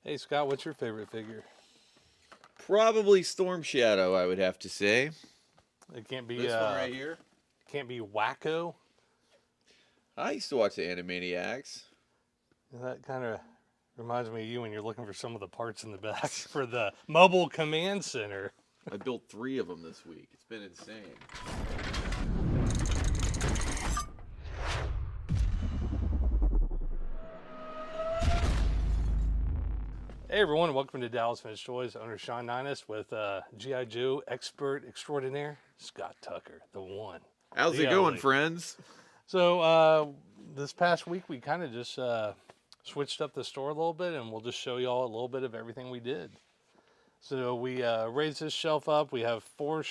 Hey Scott, what's your favorite figure? Probably Storm Shadow, I would have to say. It can't be This one right here. can't be Wacko. I used to watch the Animaniacs. That kind of reminds me of you when you're looking for some of the parts in the back for the mobile command center. I built 3 of them this week. It's been insane. Hey everyone, welcome to Dallas Vintage Toys. Owner Shaun with G.I. Joe expert extraordinaire Scott Tucker, the one. How's it going, friends? So this past week we kind of just switched up the store a little bit, and we'll just show you all a little bit of everything we did. So we raised this shelf up. We have 4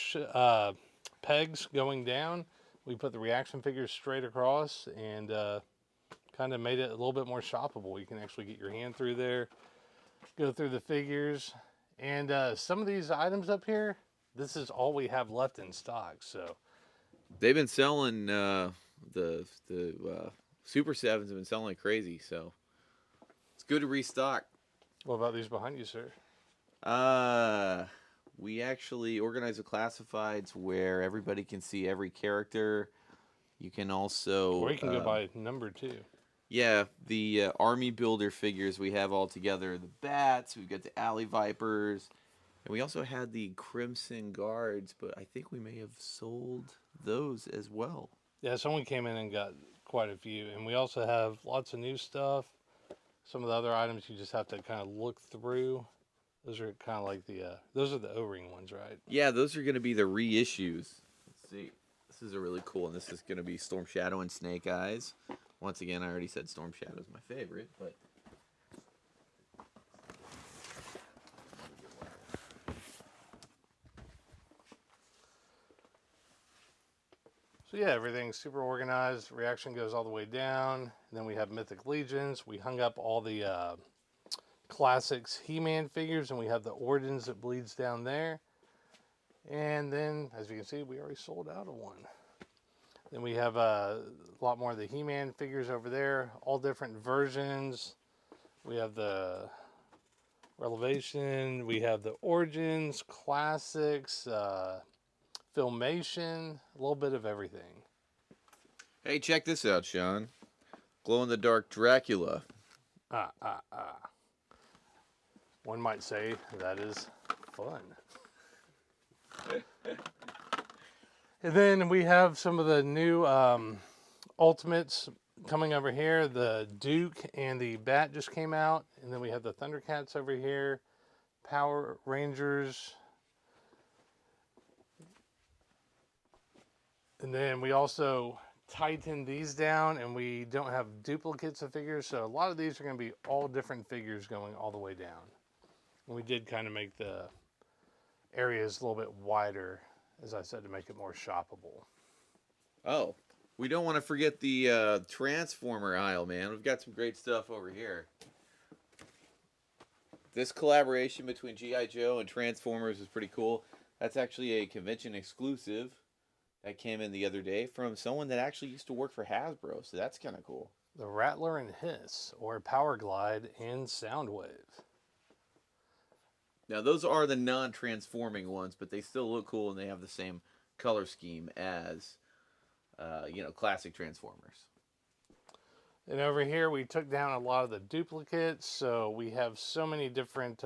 pegs going down. We put the reaction figures straight across and kind of made it a little bit more shoppable. You can actually get your hand through there, go through the figures. And some of these items up here, this is all we have left in stock. So They've been selling the Super 7s have been selling like crazy, so it's good to restock. what about these behind you, sir? We actually organize the classifieds where everybody can see every character. You can also Or you can go by number 2. Yeah, the army builder figures we have all together. The bats, we've got the alley vipers, and we also had the crimson guards, but I think we may have sold those as well. Yeah, someone came in and got quite a few. And we also have lots of new stuff. Some of the other items you just have to kind of look through. Those are kind of like those are the O-ring ones, right? Yeah, those are going to be the reissues. Let's see. This is a really cool, and this is going to be Storm Shadow and Snake Eyes. Once again, I already said Storm Shadow is my favorite, but So yeah, everything's super organized. Reaction goes all the way down. And then we have Mythic Legions. We hung up all the classics He-Man figures, and we have the Origins that bleeds down there. And then, as you can see, we already sold out of one. Then we have a lot more of the He-Man figures over there, all different versions. We have the Relevation, we have the Origins, Classics, Filmation, a little bit of everything. hey, check this out, Sean. Glow-in-the-dark Dracula. One might say that is fun. And then we have some of the new Ultimates coming over here. The Duke and the Bat just came out. And then we have the Thundercats over here. Power Rangers. And then we also tightened these down, and we don't have duplicates of figures. So a lot of these are going to be all different figures going all the way down. And we did kind of make the areas a little bit wider, as I said, to make it more shoppable. Oh, we don't want to forget the Transformer aisle, man. We've got some great stuff over here. This collaboration between G.I. Joe and Transformers is pretty cool. That's actually a convention exclusive that came in the other day from someone that actually used to work for Hasbro, so that's kind of cool. The Rattler and Hiss, or Power Glide and Soundwave. Now, those are the non-transforming ones, but they still look cool, and they have the same color scheme as, classic Transformers. And over here, we took down a lot of the duplicates. So we have so many different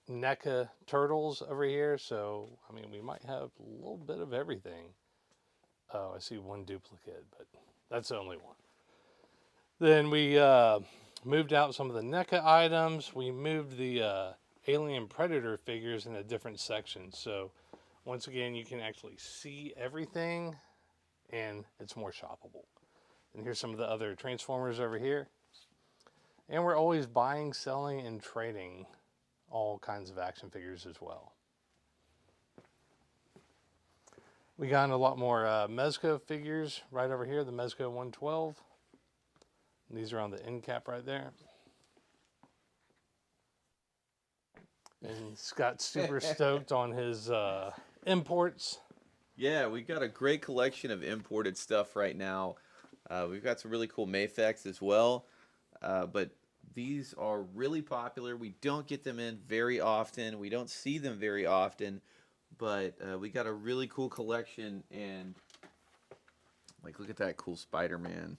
NECA Turtles over here. So, I mean, we might have a little bit of everything. Oh, I see one duplicate, but that's the only one. Then we moved out some of the NECA items. We moved the Alien Predator figures in a different section. So, once again, you can actually see everything, and it's more shoppable. And here's some of the other Transformers over here. And we're always buying, selling, and trading all kinds of action figures as well. We got a lot more Mezco figures right over here, the Mezco 112. And these are on the end cap right there. And Scott's super stoked on his imports. Yeah, we've got a great collection of imported stuff right now. We've got some really cool Mayfex as well. But These are really popular. We don't get them in very often. We don't see them very often, but we got a really cool collection. And like, look at that cool Spider-Man.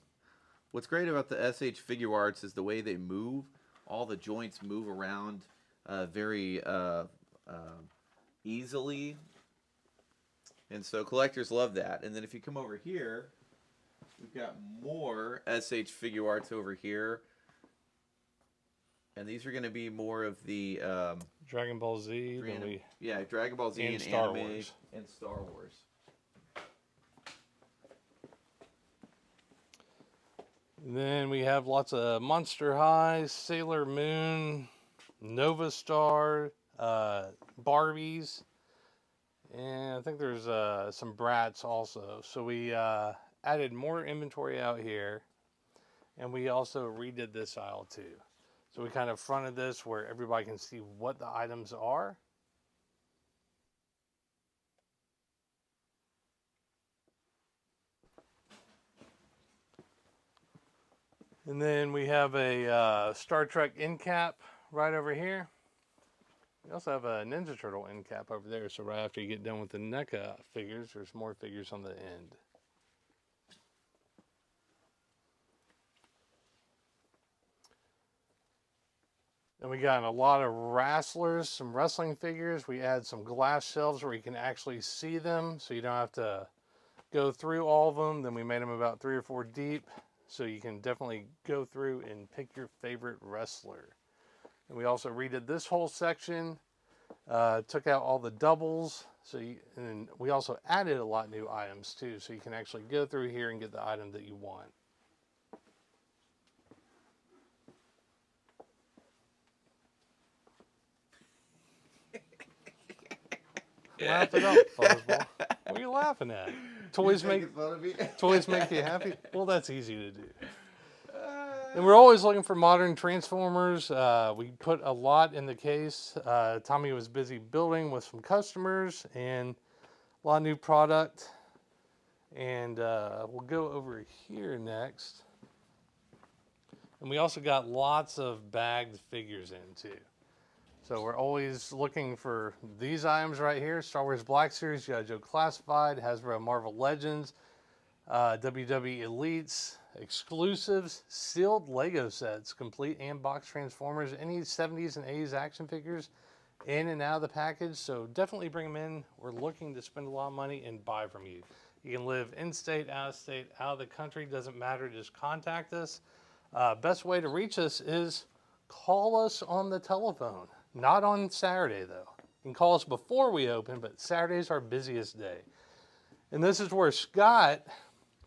What's great about the SH Figure Arts is the way they move. All the joints move around very easily, and so collectors love that. And then if you come over here, we've got more SH Figure Arts over here. And these are going to be more of the Dragon Ball Z, Dragon Ball Z and Star anime Wars. and Star Wars. And then we have lots of Monster High, Sailor Moon, Nova Star, Barbies, and I think there's some Brats also. So we added more inventory out here, and we also redid this aisle too. So we kind of fronted this where everybody can see what the items are. And then we have a Star Trek end cap right over here. We also have a Ninja Turtle end cap over there. So right after you get done with the NECA figures, there's more figures on the end. And we got a lot of wrestlers, some wrestling figures. We add some glass shelves where you can actually see them, so you don't have to go through all of them. Then we made them about 3 or 4 deep, so you can definitely go through and pick your favorite wrestler. And we also redid this whole section, took out all the doubles. And we also added a lot of new items too, so you can actually go through here and get the item that you want. Laugh it up, Fuzzball. What are you laughing at? Toys make you happy? Well, that's easy to do. And we're always looking for modern Transformers. We put a lot in the case. Tommy was busy building with some customers and a lot of new product. And we'll go over here next. And we also got lots of bagged figures in too. So we're always looking for these items right here. Star Wars Black Series, G.I. Joe Classified, Hasbro Marvel Legends, WWE Elites, exclusives, sealed Lego sets, complete and box Transformers, any 70s and 80s action figures in and out of the package. So definitely bring them in. We're looking to spend a lot of money and buy from you. You can live in-state, out of the country, doesn't matter. Just contact us. Best way to reach us is call us on the telephone. Not on Saturday, though. You can call us before we open, but Saturday's our busiest day. And this is where Scott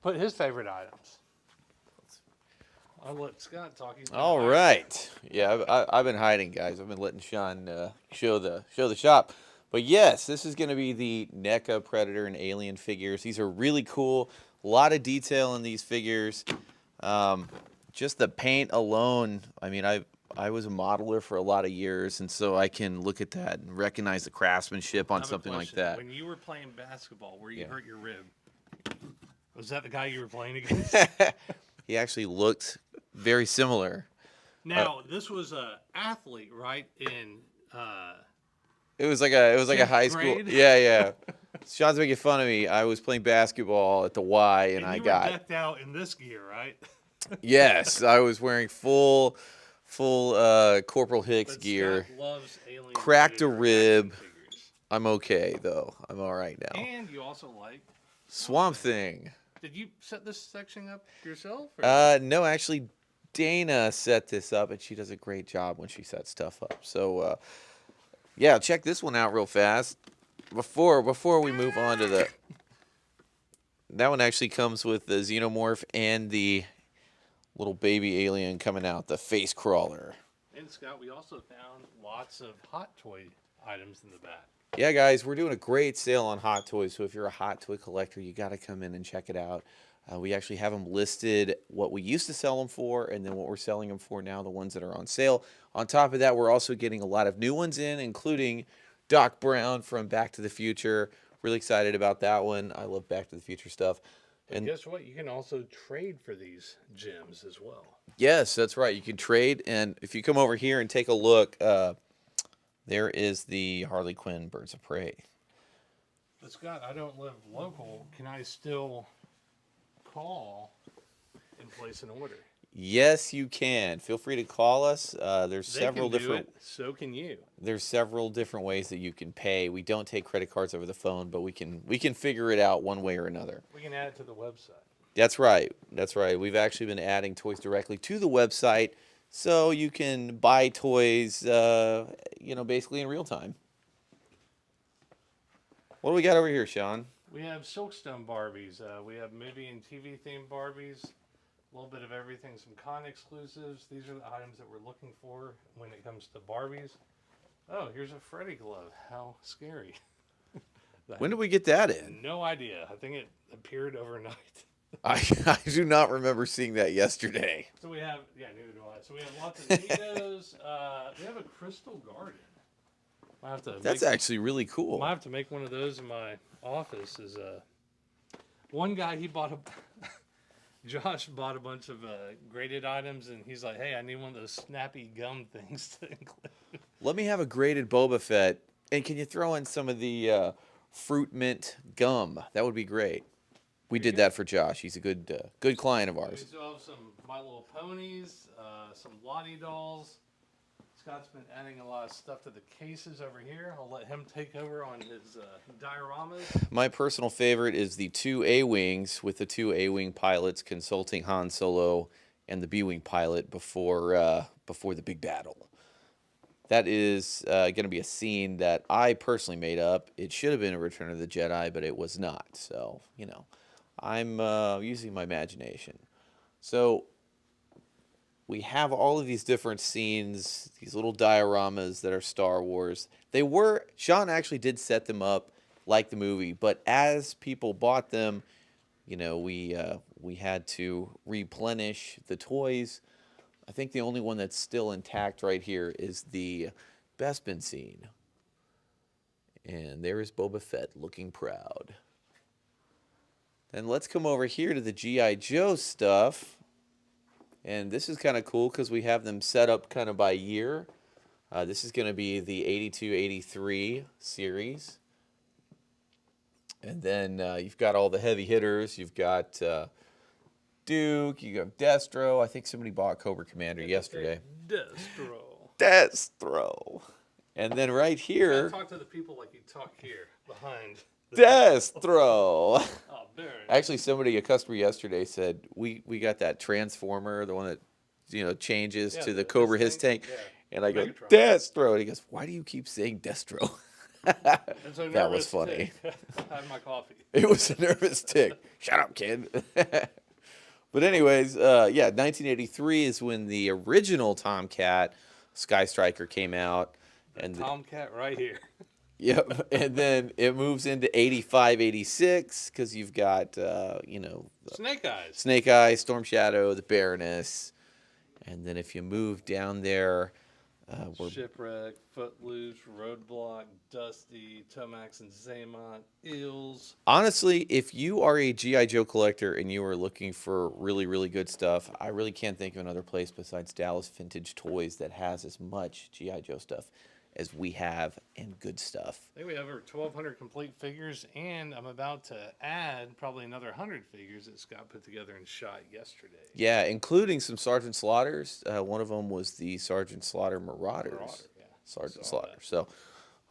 put his favorite items. I'll let Scott talk. All right. Yeah, I've been hiding, guys. I've been letting Shaun show the shop. But yes, this is going to be the NECA Predator and Alien figures. These are really cool. A lot of detail in these figures. Just the paint alone. I mean, I was a modeler for a lot of years, and so I can look at that and recognize the craftsmanship on something like that. When you were playing basketball, where you hurt your rib, was that the guy you were playing against? He actually looked very similar. Now, this was an athlete, right? It was like a high school. Grade? Yeah. Shaun's making fun of me. I was playing basketball at the Y, and I got decked out in this gear, right? Yes, I was wearing full Corporal Hicks gear. Scott loves Alien. Cracked a rib. I'm okay though. I'm all right now. And you also like Swamp Thing. Did you set this section up yourself? No, actually, Dana set this up, and she does a great job when she sets stuff up. So, yeah, check this one out real fast. Before we move on to that one actually comes with the Xenomorph and the little baby alien coming out, the face crawler. And Scott, we also found lots of Hot Toy items in the back. Yeah, guys, we're doing a great sale on Hot Toys, so if you're a Hot Toy collector, you got to come in and check it out. We actually have them listed, what we used to sell them for, and then what we're selling them for now, the ones that are on sale. On top of that, we're also getting a lot of new ones in, including Doc Brown from Back to the Future. Really excited about that one. I love Back to the Future stuff. But And guess what? You can also trade for these gems as well. yes, that's right. You can trade, and if you come over here and take a look, there is the Harley Quinn Birds of Prey. But Scott, I don't live local. Can I still call and place an order? Yes, you can. Feel free to call us. There's They several can do different. it. So can you. There's several different ways that you can pay. We don't take credit cards over the phone, but we can figure it out one way or another. We can add it to the website. That's right. That's right. We've actually been adding toys directly to the website, so you can buy toys, basically in real time. What do we got over here, Sean? We have Silkstone Barbies. We have movie and TV themed Barbies. A little bit of everything, some con exclusives. These are the items that we're looking for when it comes to Barbies. Oh, here's a Freddy glove. How scary. When did we get that in? No idea. I think it appeared overnight. I do not remember seeing that yesterday. So we have, neither do I. So we have lots of Neatos. We have a Crystal Garden. That's actually really cool. I have to make one of those in my office. One guy, Josh bought a bunch of graded items, and he's like, hey, I need one of those snappy gum things to include. Let me have a graded Boba Fett, and can you throw in some of the fruit mint gum? That would be great. We did that for Josh. He's a good client of We ours. still have some My Little Ponies, some Lottie dolls. Scott's been adding a lot of stuff to the cases over here. I'll let him take over on his dioramas. My personal favorite is the two A-Wings with the two A-Wing pilots consulting Han Solo and the B-Wing pilot before the big battle. That is going to be a scene that I personally made up. It should have been a Return of the Jedi, but it was not. So, I'm using my imagination. So we have all of these different scenes, these little dioramas that are Star Wars. Sean actually did set them up like the movie, but as people bought them, we had to replenish the toys. I think the only one that's still intact right here is the Bespin scene. And there is Boba Fett looking proud. Then let's come over here to the G.I. Joe stuff. And this is kind of cool because we have them set up kind of by year. This is going to be the 82-83 series. And then you've got all the heavy hitters. You've got Duke, you got Destro. I think somebody bought Cobra Commander yesterday. Destro. And then right here. Talk to the people like you talk here behind. Destro. Oh, Actually, a customer yesterday said, we got that Transformer, the one that changes to the Cobra His Tank. Yeah. And I go, Megatron. Destro. And he goes, why do you keep saying Destro? That was funny. I had my coffee. It was a nervous tick. Shut up, kid. But anyways, 1983 is when the original Tomcat Sky Striker came out. And Tomcat right here. Yep, and then it moves into 85, 86 because you've got, Snake Eyes, Storm Shadow, the Baroness. And then if you move down there, Shipwreck, Footloose, Roadblock, Dusty, Tomax and Zaymont, Eels. Honestly, if you are a G.I. Joe collector and you are looking for really, really good stuff, I really can't think of another place besides Dallas Vintage Toys that has as much G.I. Joe stuff as we have and good stuff. I think we have over 1,200 complete figures, and I'm about to add probably another 100 figures that Scott put together and shot yesterday. Yeah, including some Sergeant Slaughters. One of them was the Sergeant Slaughter Marauders. Sergeant Slaughter. So,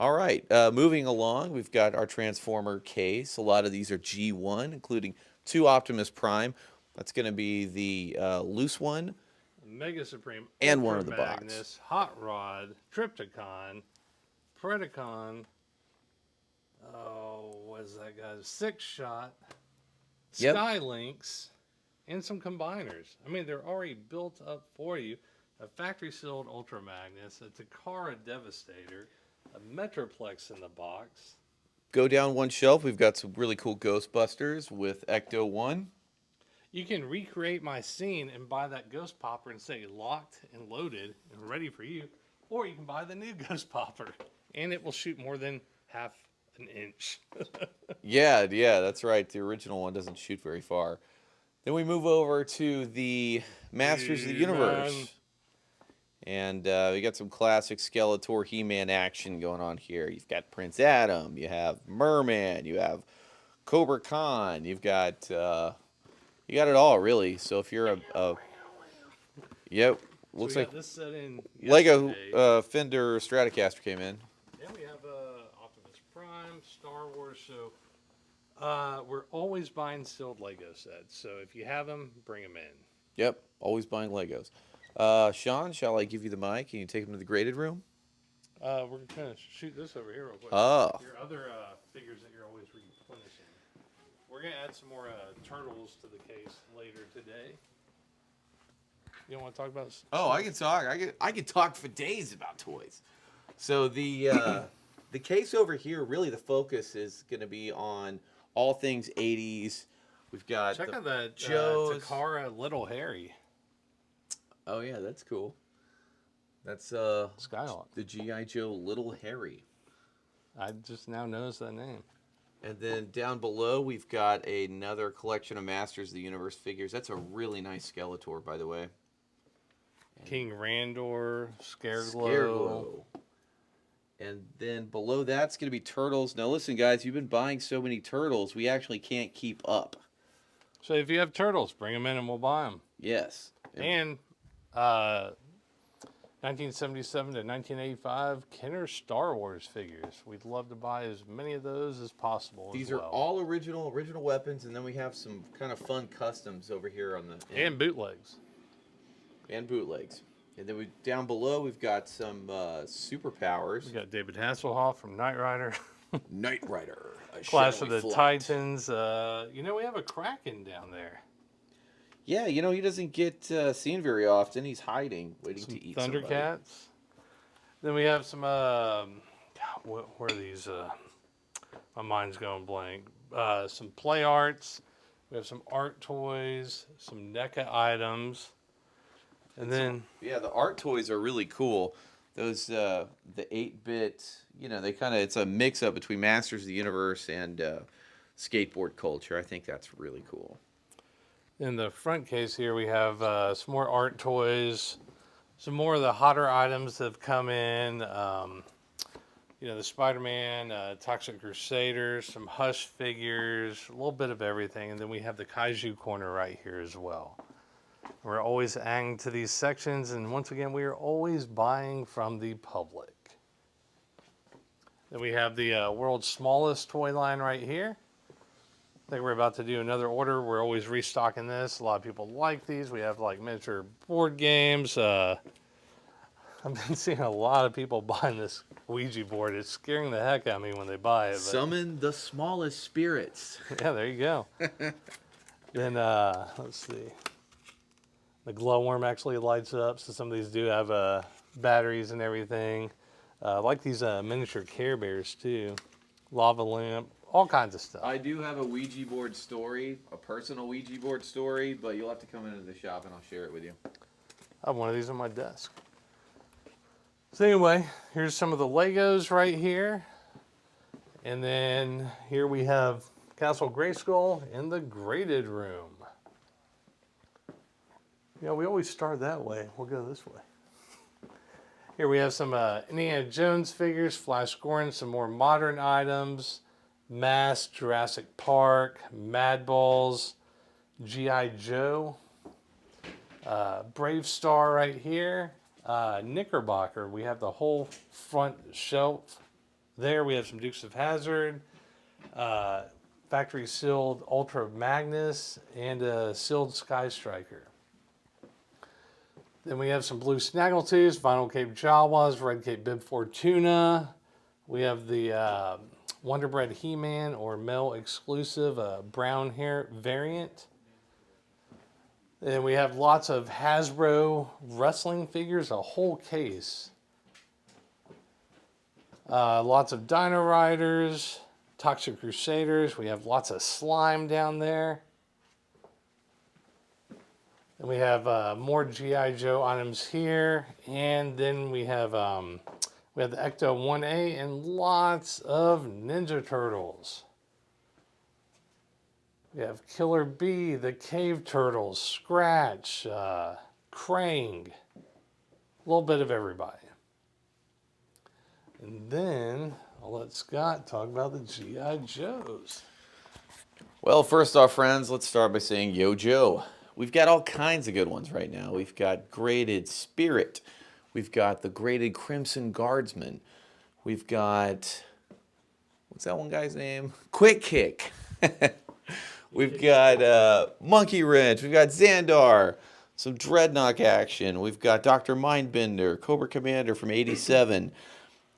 all right, moving along, we've got our Transformer case. A lot of these are G1, including 2 Optimus Prime. That's going to be the loose one. Mega Supreme, and Ultra one of the Magnus, box. Hot Rod, Trypticon, Predacon. Oh, what is that, guys? 6-shot, Skylinks, and some combiners. I mean, they're already built up for you. A factory sealed Ultra Magnus, a Takara Devastator, a Metroplex in the box. Go down one shelf. We've got some really cool Ghostbusters with Ecto 1. You can recreate my scene and buy that Ghost Popper and say locked and loaded and ready for you. Or you can buy the new Ghost Popper and it will shoot more than half an inch. Yeah, yeah, that's right. The original one doesn't shoot very far. Then we move over to the Masters of the He-Man. Universe. And we got some classic Skeletor He-Man action going on here. You've got Prince Adam, you have Merman, you have Cobra Khan, you got it all really. So if you're yep, So we looks like got this set in Lego yesterday. Fender Stratocaster came in. And we have Optimus Prime, Star Wars. So we're always buying sealed Lego sets. So if you have them, bring them in. Yep, always buying Legos. Sean, shall I give you the mic? Can you take him to the graded room? We're going to shoot this over here real quick. Oh, Your other figures that you're always replenishing. We're going to add some more turtles to the case later today. You don't want to talk about? oh, I can talk. I can talk for days about toys. So the case over here, really, the focus is going to be on all things '80s. We've got Check out that Joe's. Takara Little Harry. Oh yeah, that's cool. That's Skyhawk. the GI Joe Little Harry. I just now noticed that name. And then down below, we've got another collection of Masters of the Universe figures. That's a really nice Skeletor, by the way. King Randor, Scareglow. Scareglow. And then below that's going to be Turtles. Now listen, guys, you've been buying so many Turtles, we actually can't keep up. So if you have turtles, bring them in and we'll buy them. Yes. And 1977 to 1985 Kenner Star Wars figures. We'd love to buy as many of those as possible. These as are well. all original weapons, and then we have some kind of fun customs over here on the and bootlegs. And bootlegs. And then down below we've got some superpowers. We got David Hasselhoff from Knight Rider. Knight Rider, Clash of the Titans. We have a Kraken down there. Yeah, he doesn't get seen very often. He's hiding, waiting Some to eat Thundercats. somebody. Then we have some. Where are these? My mind's going blank. Some play arts. We have some art toys. Some NECA items. And then yeah, the art toys are really cool. Those the 8-bit, it's a mix up between Masters of the Universe and skateboard culture. I think that's really cool. in the front case here, we have some more art toys, some more of the hotter items that have come in. The Spider-Man, Toxic Crusaders, some Hush figures, a little bit of everything. And then we have the Kaiju corner right here as well. We're always adding to these sections, and once again, we are always buying from the public. Then we have the world's smallest toy line right here. I think we're about to do another order. We're always restocking this. A lot of people like these. We have like miniature board games. I've been seeing a lot of people buying this Ouija board. It's scaring the heck out of me when they buy it. But Summon the smallest spirits. yeah, there you go. Then let's see. The glowworm actually lights up, so some of these do have batteries and everything. I like these miniature Care Bears too. Lava lamp, all kinds of stuff. I do have a Ouija board story, a personal Ouija board story, but you'll have to come into the shop and I'll share it with you. I have one of these on my desk. So anyway, here's some of the Legos right here. And then here we have Castle Grayskull in the graded room. We always start that way. We'll go this way. Here we have some Indiana Jones figures, Flash Gordon, some more modern items, Mask, Jurassic Park, Mad Balls, G.I. Joe, Brave Star right here, Knickerbocker. We have the whole front shelf there. We have some Dukes of Hazzard, factory sealed Ultra Magnus, and a sealed Sky Striker. Then we have some blue Snaggletooths, Vinyl Cape Jawas, Red Cape Bib Fortuna. We have the Wonder Bread He-Man or male exclusive brown hair variant. And we have lots of Hasbro wrestling figures, a whole case. Lots of Dino Riders, Toxic Crusaders. We have lots of slime down there. And we have more G.I. Joe items here. And then we have We have the Ecto 1A and lots of Ninja Turtles. We have Killer Bee, the Cave Turtles, Scratch, Krang, a little bit of everybody. And then I'll let Scott talk about the G.I. Joes. Well, first off, friends, let's start by saying Yo Joe. We've got all kinds of good ones right now. We've got graded Spirit. We've got the graded Crimson Guardsman. We've got, what's that one guy's name? Quick Kick. We've got Monkey Wrench. We've got Xandar. Some Dreadnought action. We've got Dr. Mindbender, Cobra Commander from 87.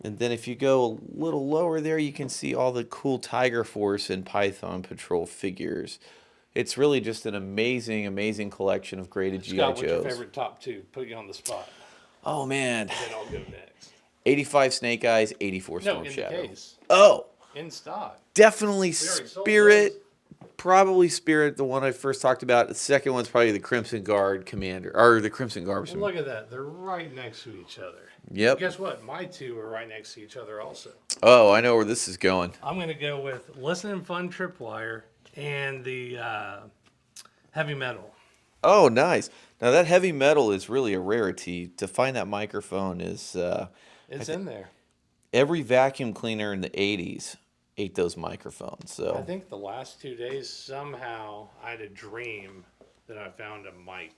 And then if you go a little lower there, you can see all the cool Tiger Force and Python Patrol figures. It's really just an amazing, amazing collection of graded G.I. Scott, what's your Joes. favorite top two? Put you on the spot. Oh, man. Then I'll go next. 85 Snake Eyes, 84 Storm No, in Shadow. the case. Oh, In stock. definitely We already sold Spirit. those. Probably Spirit, the one I first talked about. The second one's probably the Crimson Guard Commander, or the Crimson And Guardsman. look at that. They're right next to each other. Yep. Guess what? My two are right next to each other also. Oh, I know where this is going. I'm going to go with Listen and Fun Tripwire and the Heavy Metal. Oh, nice. Now that heavy metal is really a rarity. To find that microphone is It's in there. every vacuum cleaner in the 80s ate those microphones. I So think the last 2 days, somehow, I had a dream that I found a mic.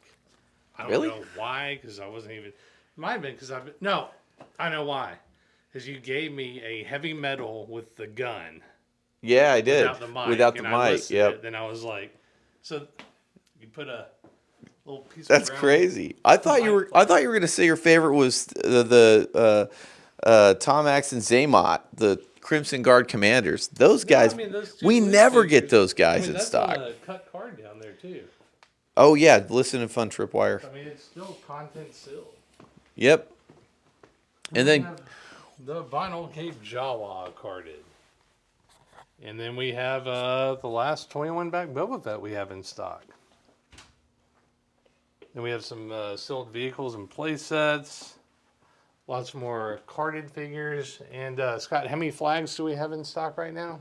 I don't Really? know why, because I wasn't even... It might have been because I've... No, I know why. Because you gave me a Heavy Metal with the gun. yeah, I did. Without the mic. Without the and I mic. listened to Yep. it, then I was like... So, you put a little piece That's of brown... crazy. I thought you were going to say your favorite was the Tomax and Zaymot, the Crimson Guard Commanders. Those guys, those two we loose never get figures- those guys in that's stock. on a cut card down there, too. Oh yeah, Listen and Fun Tripwire. I mean, it's still content still. Yep. And We then have the Vinyl Cape Jawa carded. And then we have the last 21 back Boba Fett we have in stock. Then we have some sealed vehicles and play sets. Lots more carded figures. And Scott, how many flags do we have in stock right now?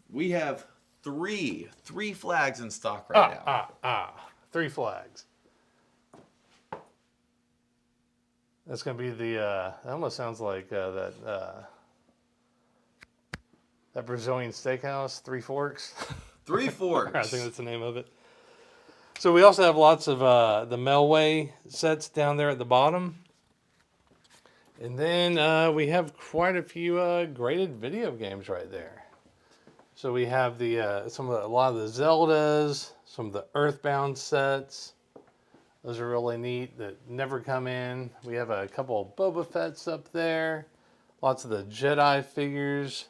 we have three flags in stock right now. 3 flags. That's going to be the, that almost sounds like that Brazilian steakhouse, Three Forks. 3 forks. I think that's the name of it. So we also have lots of the Melway sets down there at the bottom. And then we have quite a few graded video games right there. So we have the a lot of the Zeldas, some of the Earthbound sets. Those are really neat that never come in. We have a couple of Boba Fett's up there. Lots of the Jedi figures.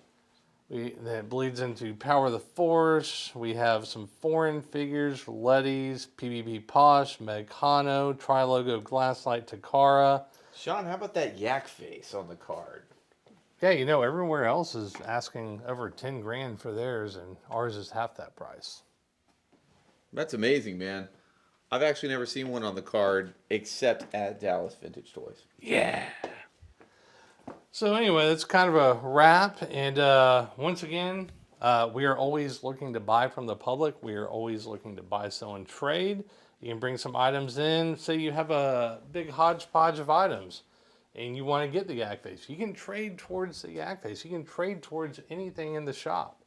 That bleeds into Power of the Force. We have some foreign figures, Letty's, PBB Posh, Meccano, Trilogo Glasslight Takara. Sean, how about that yak face on the card? Yeah, you know, everywhere else is asking over 10 grand for theirs, and ours is half that price. That's amazing, man. I've actually never seen one on the card except at Dallas Vintage Toys. Yeah. So anyway, that's kind of a wrap. And once again, we are always looking to buy from the public. We are always looking to buy, sell, and trade. You can bring some items in. Say you have a big hodgepodge of items and you want to get the yak face. You can trade towards the yak face. You can trade towards anything in the shop.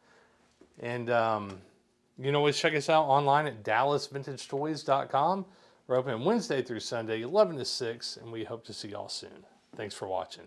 And you can always check us out online at DallasVintageToys.com. We're open Wednesday through Sunday, 11 to 6, and we hope to see y'all soon. Thanks for watching.